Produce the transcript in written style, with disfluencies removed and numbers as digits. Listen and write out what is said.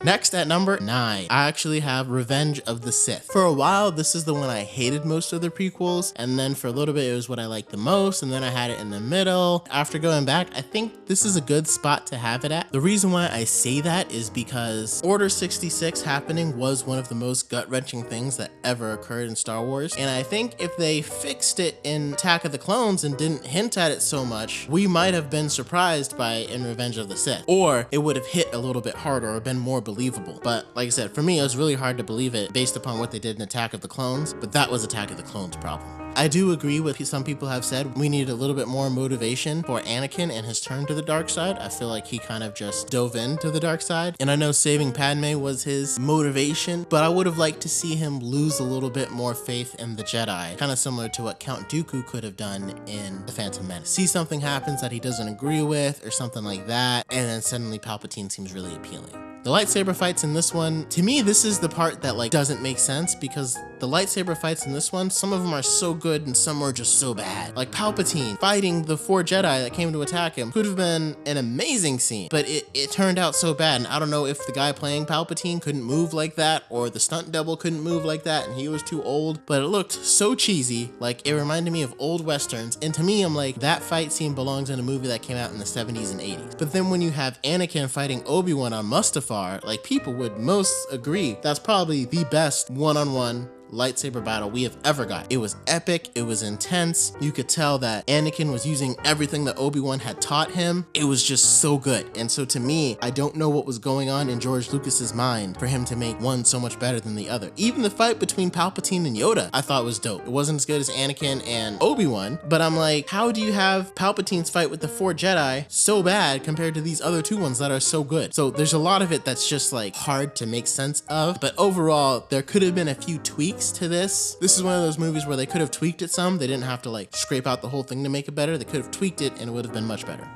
Next at number 9, I actually have Revenge of the Sith. For a while, this is the one I hated most of the prequels, and then for a little bit, it was what I liked the most, and then I had it in the middle. After going back, I think this is a good spot to have it at. The reason why I say that is because Order 66 happening was one of the most gut-wrenching things that ever occurred in Star Wars, and I think if they fixed it in Attack of the Clones and didn't hint at it so much, we might have been surprised by it in Revenge of the Sith, or it would have hit a little bit harder or been more believable. But like I said, for me, it was really hard to believe it based upon what they did in Attack of the Clones, but that was Attack of the Clones' problem. I do agree with some people have said we needed a little bit more motivation for Anakin and his turn to the dark side. I feel like he kind of just dove into the dark side. And I know saving Padme was his motivation, but I would have liked to see him lose a little bit more faith in the Jedi, kind of similar to what Count Dooku could have done in The Phantom Menace. See something happens that he doesn't agree with or something like that, and then suddenly Palpatine seems really appealing. The lightsaber fights in this one, to me, this is the part that like doesn't make sense, because the lightsaber fights in this one, some of them are so good and some are just so bad. Like Palpatine fighting the 4 Jedi that came to attack him could have been an amazing scene, but it turned out so bad. And I don't know if the guy playing Palpatine couldn't move like that, or the stunt double couldn't move like that and he was too old, but it looked so cheesy. Like it reminded me of old Westerns. And to me, I'm like, that fight scene belongs in a movie that came out in the 70s and 80s. But then when you have Anakin fighting Obi-Wan on Mustafar, like people would most agree that's probably the best one-on-one lightsaber battle we have ever got. It was epic, it was intense. You could tell that Anakin was using everything that Obi-Wan had taught him. It was just so good. And so to me, I don't know what was going on in George Lucas's mind for him to make one so much better than the other. Even the fight between Palpatine and Yoda, I thought was dope. It wasn't as good as Anakin and Obi-Wan, but I'm like, how do you have Palpatine's fight with the 4 Jedi so bad compared to these other 2 ones that are so good? So there's a lot of it that's just like hard to make sense of, but overall, there could have been a few tweaks to this. This is one of those movies where they could have tweaked it some. They didn't have to like scrape out the whole thing to make it better. They could have tweaked it and it would have been much better.